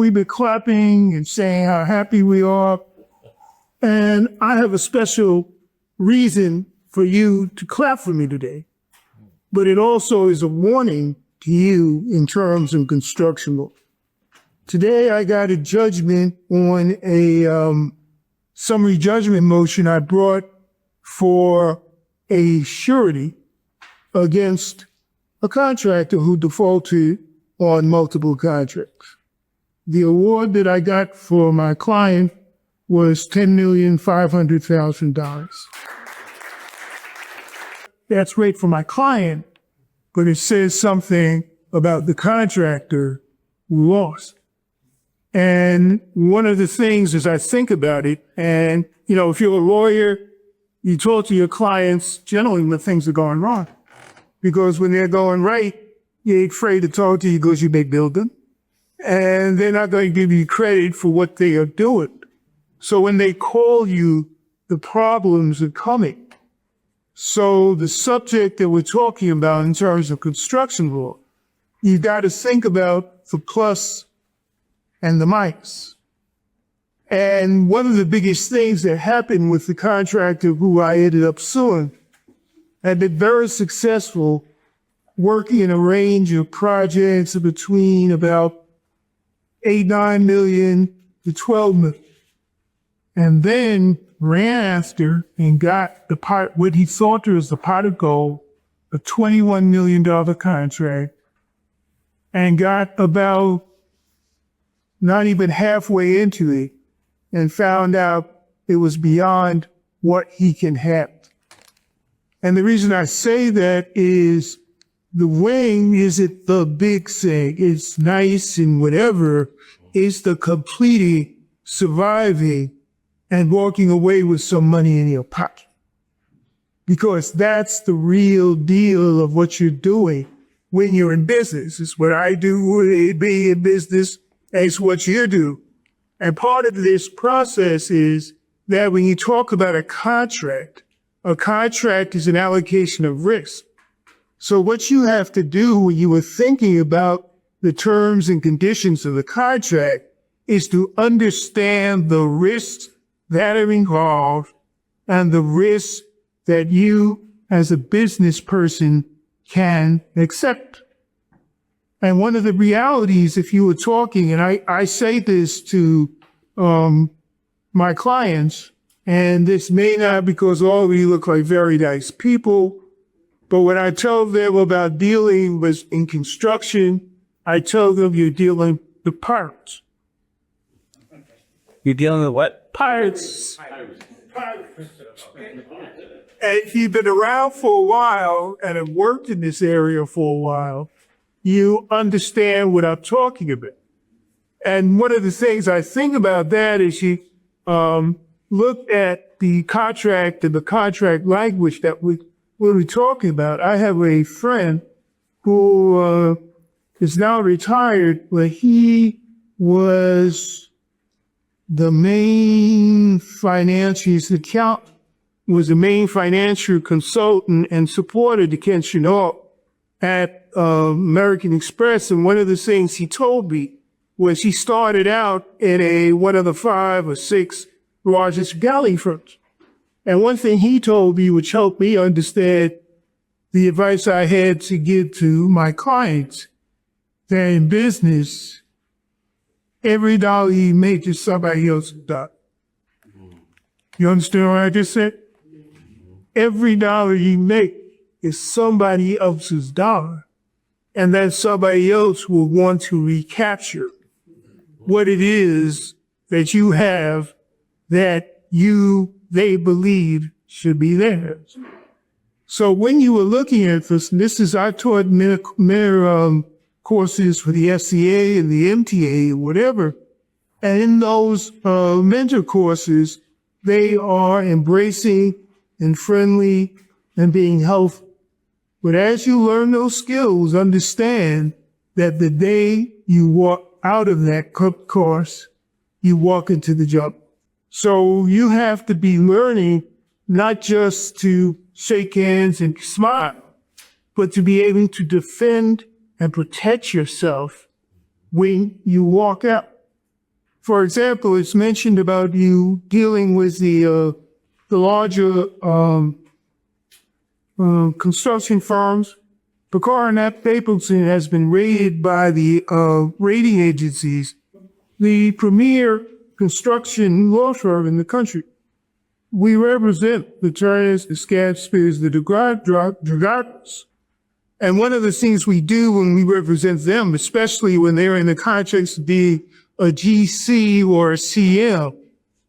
we've been clapping and saying how happy we are. And I have a special reason for you to clap for me today. But it also is a warning to you in terms of construction law. Today, I got a judgment on a summary judgment motion I brought for a surety against a contractor who defaulted on multiple contracts. The award that I got for my client was $10,500,000. That's great for my client, but it says something about the contractor who lost. And one of the things as I think about it, and, you know, if you're a lawyer, you talk to your clients generally when things are going wrong. Because when they're going right, you ain't afraid to talk to you because you make building. And they're not going to give you credit for what they are doing. So when they call you, the problems are coming. So the subject that we're talking about in terms of construction law, you got to think about the plus and the minus. And one of the biggest things that happened with the contractor who I ended up suing had been very successful working in a range of projects between about 9 million to 12 million. And then ran after and got the part, what he thought was the pot of gold, a $21 million contract, and got about not even halfway into it and found out it was beyond what he can have. And the reason I say that is the wing isn't the big thing. It's nice and whatever. It's the completing, surviving, and walking away with some money in your pocket. Because that's the real deal of what you're doing when you're in business. It's what I do, being in business, it's what you do. And part of this process is that when you talk about a contract is an allocation of risk. So what you have to do when you are thinking about the terms and conditions of the contract is to understand the risks that are involved and the risks that you as a business person can accept. And one of the realities, if you were talking, and I say this to my clients, and this may not because all of you look like very nice people, but when I tell them about dealing with in construction, I tell them you're dealing with pirates. You're dealing with what? Pirates. And if you've been around for a while and have worked in this area for a while, you understand what I'm talking about. And one of the things I think about that is you look at the contract and the contract language that we're talking about. I have a friend who is now retired, but he was the main financial consultant and supported the Ken Chenault at American Express. And one of the things he told me was he started out in one of the 5 or 6 largest galley firms. And one thing he told me, which helped me understand the advice I had to give to my clients, that in business, every dollar you make is somebody else's dollar. You understand what I just said? Every dollar you make is somebody else's dollar. And then somebody else will want to recapture what it is that you have that they believe should be theirs. So when you were looking at this, I taught many courses for the SCA and the MTA, whatever. And in those mentor courses, they are embracing and friendly and being helpful. But as you learn those skills, understand that the day you walk out of that course, you walk into the job. So you have to be learning not just to shake hands and smile, but to be able to defend and protect yourself when you walk out. For example, it's mentioned about you dealing with the larger construction firms. Picard and Stapleton has been rated by the rating agencies the premier construction law firm in the country. We represent the Turners, the Scadspears, the Dragados. And one of the things we do when we represent them, especially when they're in the context of being a GC or a CM,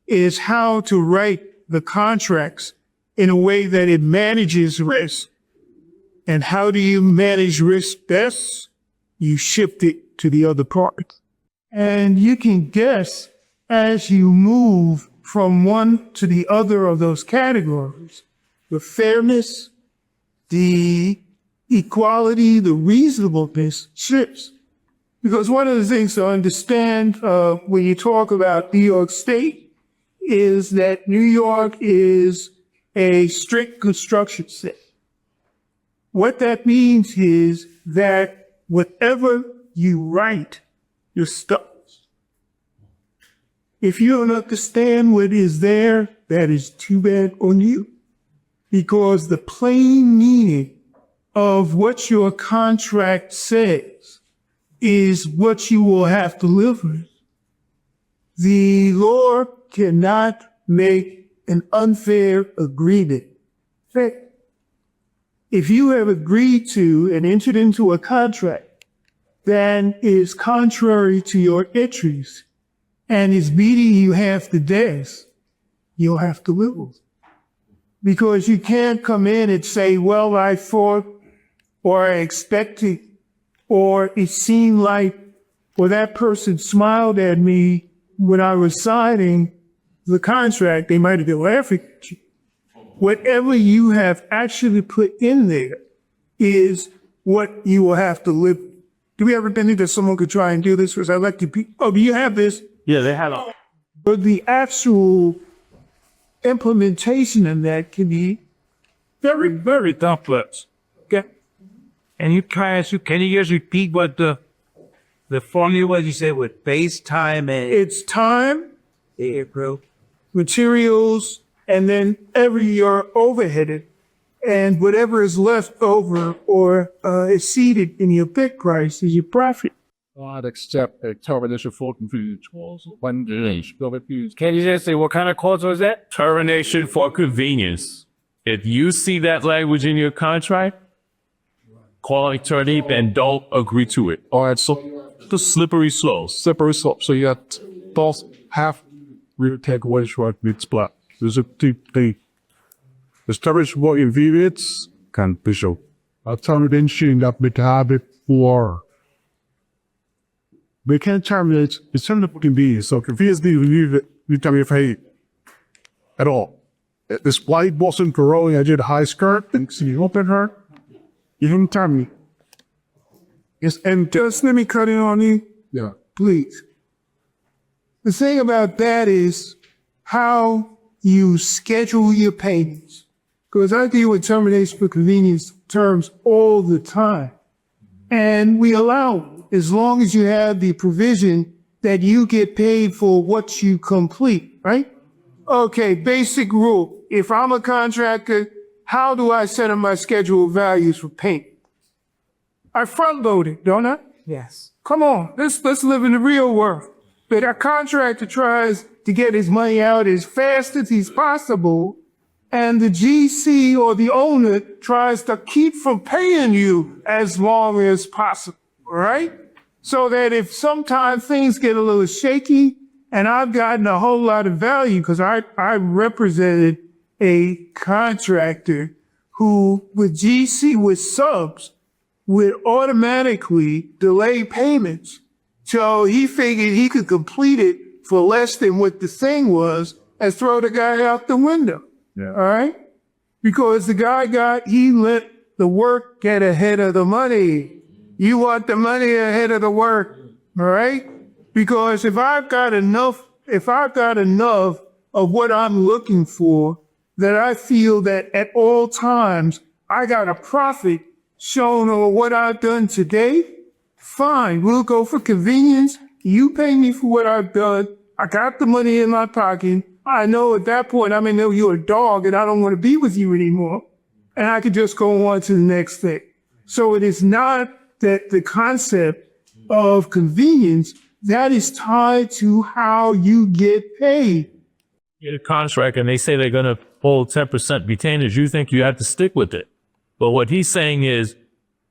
is how to write the contracts in a way that it manages risk. And how do you manage risk best? You shift it to the other part. And you can guess as you move from one to the other of those categories, the fairness, the equality, the reasonableness shifts. Because one of the things to understand when you talk about New York State is that New York is a strict construction state. What that means is that whatever you write, you're stuck. If you don't understand what is there, that is too bad on you. Because the plain meaning of what your contract says is what you will have to live with. The law cannot make an unfair agreement. If you have agreed to and entered into a contract that is contrary to your interests and is beating you half to death, you'll have to live with it. Because you can't come in and say, well, I thought, or I expected, or it seemed like, or that person smiled at me when I was signing the contract. They might have been laughing at you. Whatever you have actually put in there is what you will have to live with. Do we ever think that someone could try and do this? Because I like to be, oh, do you have this? Yeah, they had a. But the actual implementation of that can be Very, very complex. Okay. And can you just repeat what the formula you said with base time and it's time, April? materials, and then your overhead, and whatever is left over or exceeded in your pick price is your profit. Not accept a termination for convenience clause when Can you just say what kind of clause was that? Termination for convenience. If you see that language in your contract, call an attorney and don't agree to it. All right, so The slippery slope. separate slope. So you have both half real takeaway short with splat. There's a the termination for convenience can be shown. A termination that we have it for. We can terminate it's termination for convenience. So convenience you tell me if hey at all. This white wasn't growing, I did a high skirt and see you open her. You didn't tell me. Yes, and just let me cut in on you, Yeah. please. The thing about that is how you schedule your payments. Because I deal with termination for convenience terms all the time. And we allow, as long as you have the provision that you get paid for what you complete, right? Okay, basic rule. If I'm a contractor, how do I set up my schedule of values for payment? I front load it, don't I? Yes. Come on, let's live in the real world. But a contractor tries to get his money out as fast as he's possible, and the GC or the owner tries to keep from paying you as long as possible, right? So that if sometimes things get a little shaky, and I've gotten a whole lot of value because I represented a contractor who, with GC with subs, would automatically delay payments. So he figured he could complete it for less than what the thing was and throw the guy out the window. Yeah. All right? Because the guy he let the work get ahead of the money. You want the money ahead of the work. All right? Because if I've got enough of what I'm looking for, that I feel that at all times I got a profit shown on what I've done today, fine, we'll go for convenience. You pay me for what I've done, I got the money in my pocket. I know at that point, I may know you're a dog and I don't want to be with you anymore. And I could just go on to the next thing. So it is not that the concept of convenience, that is tied to how you get paid. Get a contract and they say they're going to hold 10% retainers, you think you have to stick with it. But what he's saying is,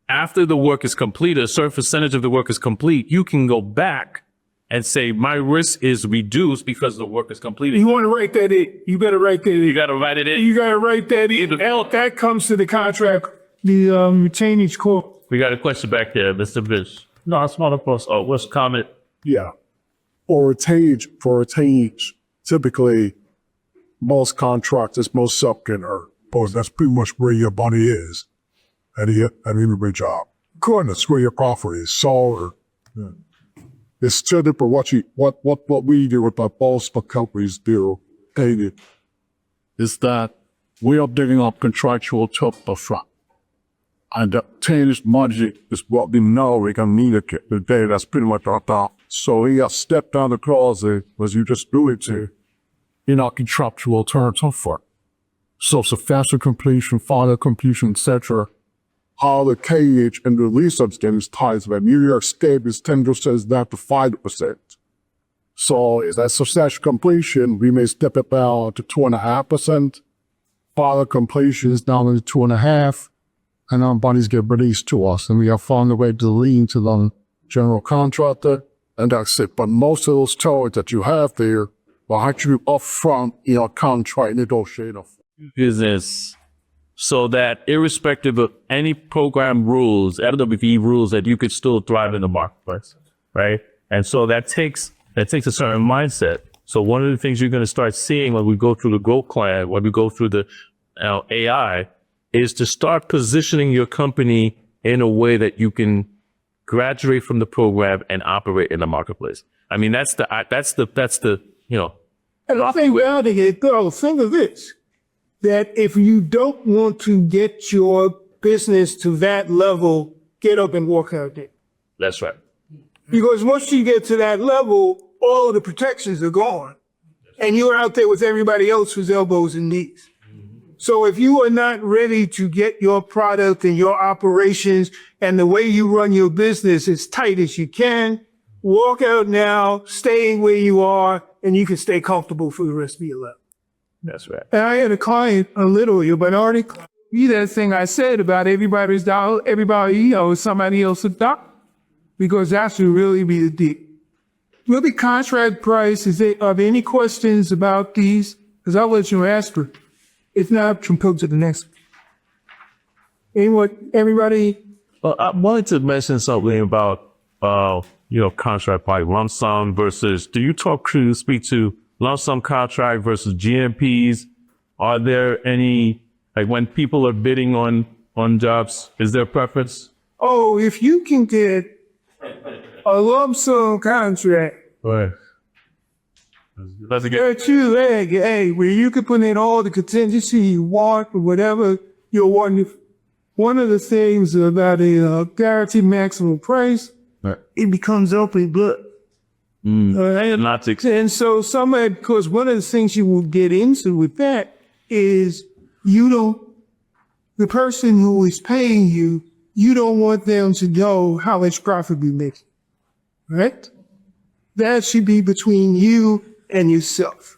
after the work is complete, a certain percentage of the work is complete, you can go back and say, my risk is reduced because the work is completed. You want to write that in. You better write that in. You got to write it in. You got to write that in. That comes to the contract, the retainage core. We got a question back there, Mr. Bish. No, it's not a post. Oh, what's the comment? Yeah. For retainage, typically, most contractors, most sub can earn. Because that's pretty much where your money is at every job. According to where your profit is. So, it's still different what we do with our boss for companies do. Is that we are digging up contractual top upfront. And the change money is what we know we can need the day that's pretty much our top. So we got stepped down the clause was you just do it to in our contractual terms so far. So it's a faster completion, final completion, etc. How the KH and the research game is tied to that. New York State is 10% down to 5%. So is that substantial completion, we may step it down to 2.5%. Final completion is down to 2.5%. And our bodies get released to us, and we have found a way to lean to the general contractor, and that's it. But most of those towers that you have there are actually upfront in your contract negotiator. Business, so that irrespective of any program rules, LWV rules, that you could still thrive in the marketplace, right? And so that takes a certain mindset. So one of the things you're going to start seeing when we go through the Growth Plan, when we go through the AI, is to start positioning your company in a way that you can graduate from the program and operate in the marketplace. I mean, that's the, you know. And I think we're out of here, girl, think of this, that if you don't want to get your business to that level, get up and walk out there. That's right. Because once you get to that level, all of the protections are gone. And you're out there with everybody else whose elbows and knees. So if you are not ready to get your product and your operations and the way you run your business as tight as you can, walk out now, staying where you are, and you can stay comfortable for the rest of your life. That's right. And I had a client, a minority client, that thing I said about everybody's dollar, everybody owes somebody else a dollar. Because that should really be the deal. Will the contract price, are there any questions about these? Because I'll let you answer. If not, we can go to the next one. Anyone, everybody? Well, I wanted to mention something about, contract like lump sum versus, do you speak to lump sum contract versus GMPs? Are there any, like when people are bidding on jobs, is there a preference? Oh, if you can get a lump sum contract, Right. That's a good. hey, where you can put in all the contingency you want or whatever you want. One of the things about a guaranteed maximum price, Right. it becomes open book. Not to And so because one of the things you will get into with that is the person who is paying you, you don't want them to know how much profit we make, right? That should be between you and yourself.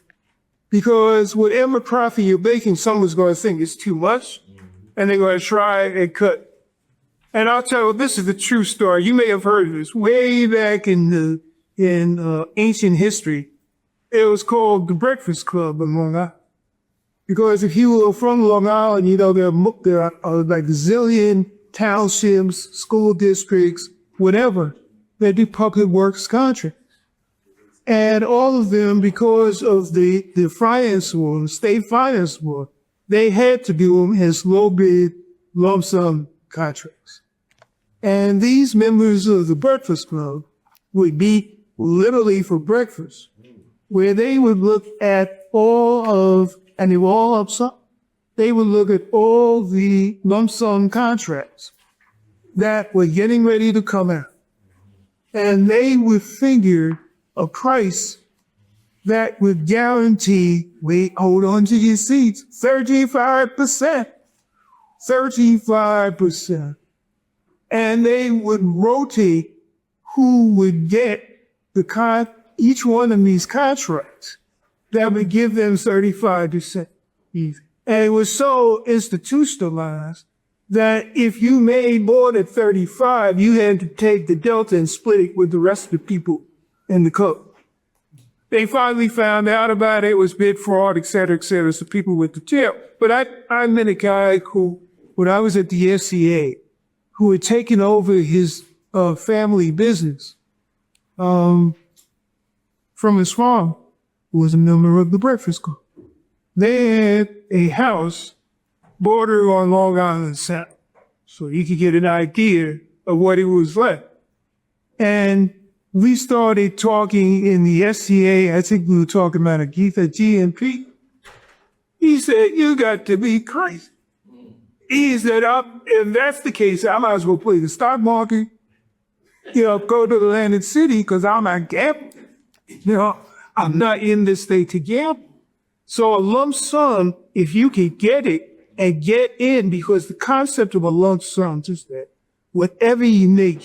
Because whatever profit you're making, someone's going to think it's too much, and they're going to try and cut. And I'll tell you, this is a true story. You may have heard of this way back in ancient history. It was called the Breakfast Club in Long Island. Because if you were from Long Island, there are like a zillion townships, school districts, whatever, that do public works contracts. And all of them, because of the finance war, the state finance war, they had to do them as low bid lump sum contracts. And these members of the Breakfast Club would meet literally for breakfast, where they would look at and they were all upside. They would look at all the lump sum contracts that were getting ready to come out. And they would figure a price that would guarantee, wait, hold on to your seats, 35%. 35%. And they would rotate who would get each one of these contracts that would give them 35% easy. And it was so institutionalized that if you made more than 35, you had to take the delta and split it with the rest of the people in the club. They finally found out about it. It was bid fraud, et cetera, so people went to jail. But I met a guy who, when I was at the SCA, who had taken over his family business from his farm, who was a member of the Breakfast Club. They had a house bordering on Long Island Sound, so you could get an idea of what it was like. And we started talking in the SCA. I think we were talking about a GMP. He said, "You got to be crazy." He said, "If that's the case, I might as well play the stock market, go to Atlantic City because I'm not gambling. I'm not in this state to gamble. So a lump sum, if you can get it and get in, because the concept of a lump sum is that whatever you make,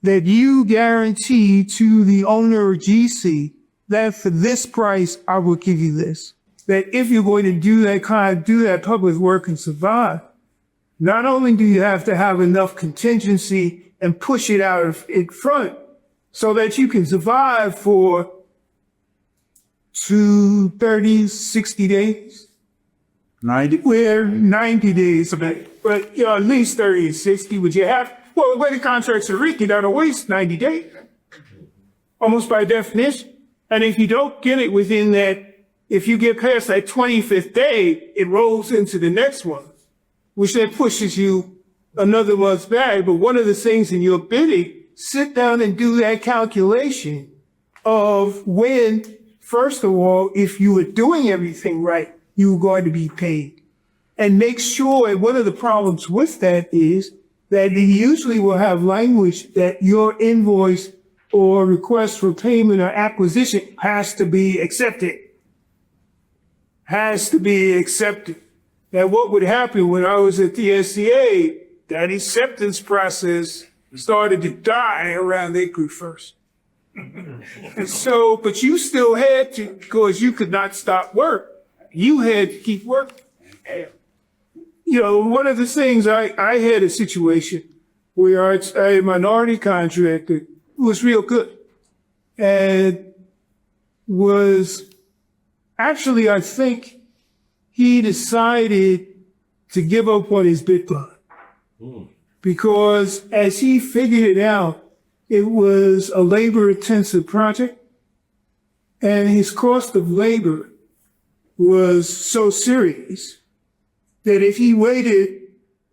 that you guarantee to the owner or GC that for this price, I will give you this. That if you're going to do that public work and survive, not only do you have to have enough contingency and push it out in front so that you can survive for 30, 60 days. 90? We're 90 days, but at least 30 and 60, would you have? Well, the way the contracts are written, you gotta waste 90 days, almost by definition. And if you don't get it within that, if you get past that 25th day, it rolls into the next one, which then pushes you another month back. But one of the things in your bidding, sit down and do that calculation of when, first of all, if you were doing everything right, you were going to be paid. And make sure, and one of the problems with that is that they usually will have language that your invoice or request for payment or acquisition has to be accepted. Has to be accepted. Now, what would happen when I was at the SCA, that acceptance process started to die around April 1st. And so, but you still had to, because you could not stop work. You had to keep working. One of the things I had a situation where a minority contractor who was real good and was actually, I think he decided to give up on his Bitcoin because as he figured it out, it was a labor-intensive project, and his cost of labor was so serious that if he waited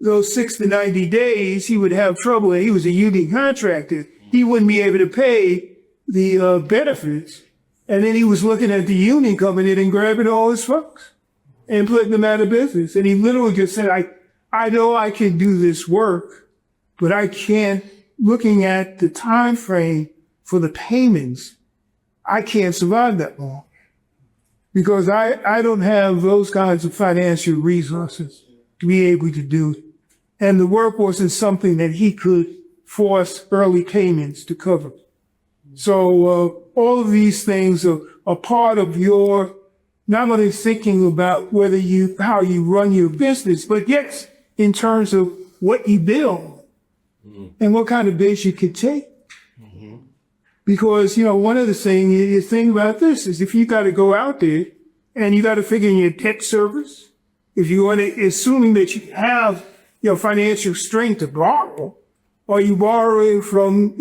those 60 to 90 days, he would have trouble. And he was a union contractor. He wouldn't be able to pay the benefits. And then he was looking at the union coming in and grabbing all his folks and putting them out of business. And he literally just said, I know I can do this work, but I can't. Looking at the time frame for the payments, I can't survive that long because I don't have those kinds of financial resources to be able to do it. And the work wasn't something that he could force early payments to cover. So all of these things are part of your not only thinking about how you run your business, but yes, in terms of what you build. And what kind of bids you could take. Because, one of the thing about this is if you got to go out there and you got to figure in your debt service, if you want to, assuming that you have, financial strength to borrow, or you borrowing from,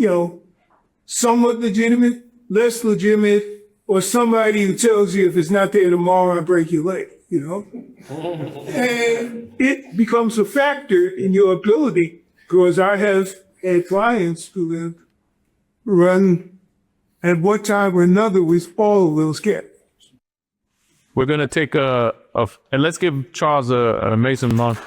somewhat legitimate, less legitimate, or somebody who tells you if it's not there tomorrow, I'll break your leg, And it becomes a factor in your ability. Because I have had clients who have run at one time or another with all of those categories. We're going to take and let's give Charles an amazing month.